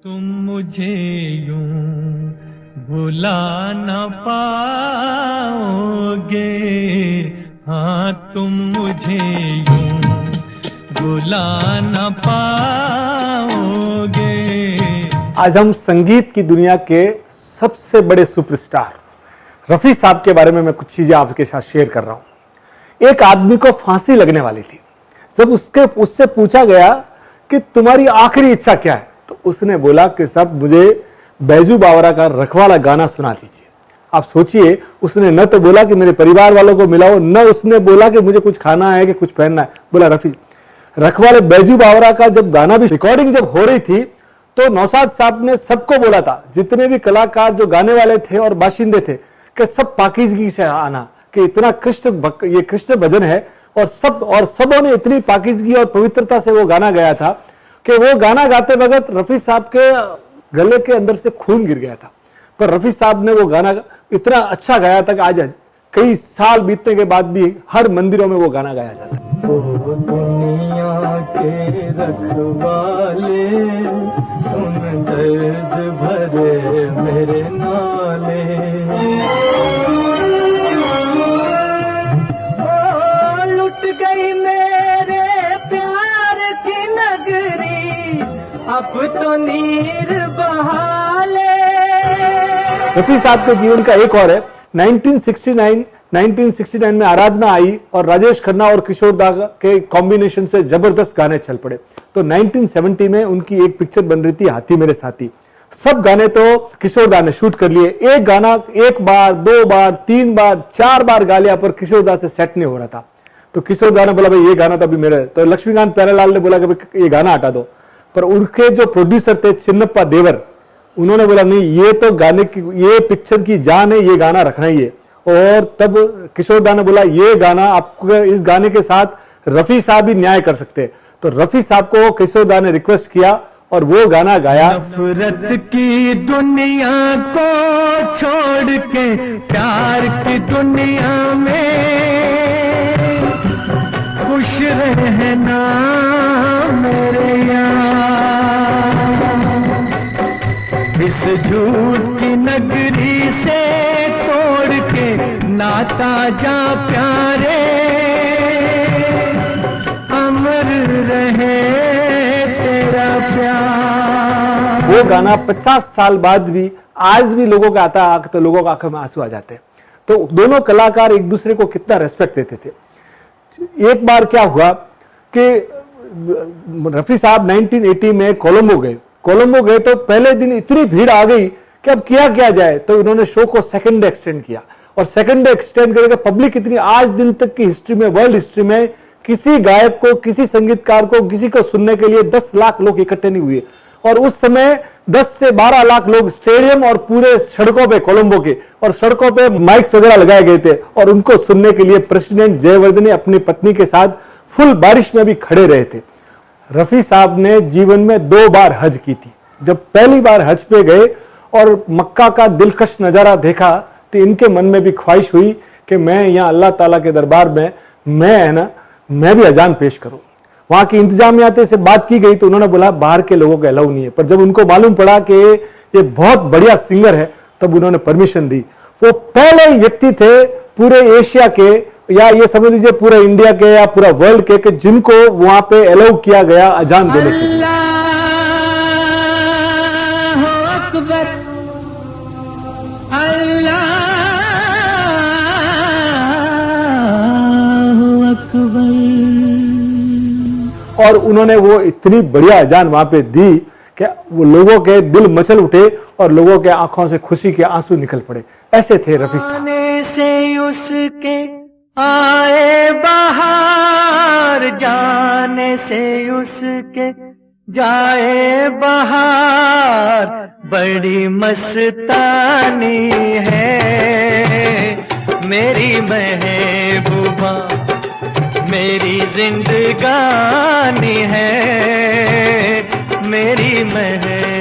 तुम मुझे यूं भुला न पाओगे, हाँ तुम मुझे यूं भुला न पाओगे। आज हम संगीत की दुनिया के सबसे बड़े सुपरस्टार रफी साहब के बारे में मैं कुछ चीजें आपके साथ शेयर कर रहा हूं। एक आदमी को फांसी लगने वाली थी। जब उससे पूछा गया कि तुम्हारी आखिरी इच्छा क्या है, तो उसने बोला कि साहब मुझे बैजू बावरा का रखवाला गाना सुना दीजिए। आप सोचिए, उसने न तो बोला कि मेरे परिवार वालों को मिलाओ, न उसने बोला कि मुझे कुछ खाना है कि कुछ पहनना है। बोला रफी रखवाले बैजू बावरा का जब गाना भी रिकॉर्डिंग जब हो रही थी तो नौशाद साहब ने सबको बोला था, जितने भी कलाकार जो गाने वाले थे और बाशिंदे थे, कि सब पाकीज़गी से आना, कि इतना ये कृष्ण भजन है और सबों ने इतनी पाकीज़गी और पवित्रता से वो गाना गाया था कि वो गाना गाते वक्त रफी साहब के गले के अंदर से खून गिर गया था। पर रफी साहब ने वो गाना इतना अच्छा गाया था कि आज कई साल बीतने के बाद भी हर मंदिरों में वो गाना गाया जाता है। दुनिया के रखवाले सुन दर्द भरे मेरे नाले, लुट गई मेरे प्यार की नगरी, अब तो नीर बहाले। रफी साहब के जीवन का एक और है। 1969 में आराधना आई और राजेश खन्ना और किशोर दा के कॉम्बिनेशन से जबरदस्त गाने चल पड़े। तो 1970 में उनकी एक पिक्चर बन रही थी हाथी मेरे साथी। सब गाने तो किशोर दा ने शूट कर लिए। एक गाना एक बार, दो बार, तीन बार, चार बार गा लिया, पर किशोर दा से सेट नहीं हो रहा था। तो किशोर दा ने बोला भाई ये गाना तो अभी मेरा है। तो लक्ष्मीकांत प्यारेलाल ने बोला कि ये गाना हटा दो। पर उनके जो प्रोड्यूसर थे चिन्नप्पा देवर, उन्होंने बोला नहीं, ये तो गाने की, ये पिक्चर की जान है, ये गाना रखना ही है। और तब किशोर दा ने बोला ये गाना, आपको इस गाने के साथ रफी साहब ही न्याय कर सकते। तो रफी साहब को किशोर दा ने रिक्वेस्ट किया और वो गाना गाया। नफरत की दुनिया को छोड़ के प्यार की दुनिया में खुश रहना मेरे यार, इस झूठ की नगरी से तोड़ के नाता जा प्यारे, अमर रहे तेरा प्यार। वो गाना 50 साल बाद भी आज भी लोगों का आता है तो लोगों की आंखों में आंसू आ जाते हैं। तो दोनों कलाकार एक दूसरे को कितना रेस्पेक्ट देते थे। एक बार क्या हुआ कि रफी साहब 1980 में कोलंबो गए तो पहले दिन इतनी भीड़ आ गई कि अब किया क्या जाए। तो उन्होंने शो को सेकंड डे एक्सटेंड किया और सेकंड डे एक्सटेंड करके पब्लिक इतनी, आज दिन तक की हिस्ट्री में, वर्ल्ड हिस्ट्री में किसी गायक को, किसी संगीतकार को, किसी को सुनने के लिए 10 लाख लोग इकट्ठे नहीं हुए। और उस समय 10 से 12 लाख लोग स्टेडियम और पूरे सड़कों पे, कोलंबो के और सड़कों पे माइक्स वगैरह लगाए गए थे और उनको सुनने के लिए प्रेसिडेंट जयवर्धने अपनी पत्नी के साथ फुल बारिश में भी खड़े रहे थे। रफी साहब ने जीवन में 2 बार हज की थी। जब पहली बार हज पे गए और मक्का का दिलकश नजारा देखा तो इनके मन में भी ख्वाहिश हुई कि मैं यहाँ अल्लाह ताला के दरबार में मैं भी अजान पेश करूं। वहां की इंतजामिया से बात की गई तो उन्होंने बोला बाहर के लोगों को अलाउ नहीं है। पर जब उनको मालूम पड़ा कि ये बहुत बढ़िया सिंगर है तब उन्होंने परमिशन दी। वो पहले ही व्यक्ति थे पूरे एशिया के, या ये समझ लीजिए पूरे इंडिया के या पूरा वर्ल्ड के, जिनको वहां पे अलाउ किया गया अजान देने के लिए। और उन्होंने वो इतनी बढ़िया अजान वहां पे दी कि वो लोगों के दिल मचल उठे और लोगों के आंखों से खुशी के आंसू निकल पड़े। ऐसे थे रफी साहब। से उसके आए बाहर, जाने से उसके जाए बाहर, बड़ी मस्तानी है मेरी महबूबा, मेरी जिंदगानी है मेरी महबूबा।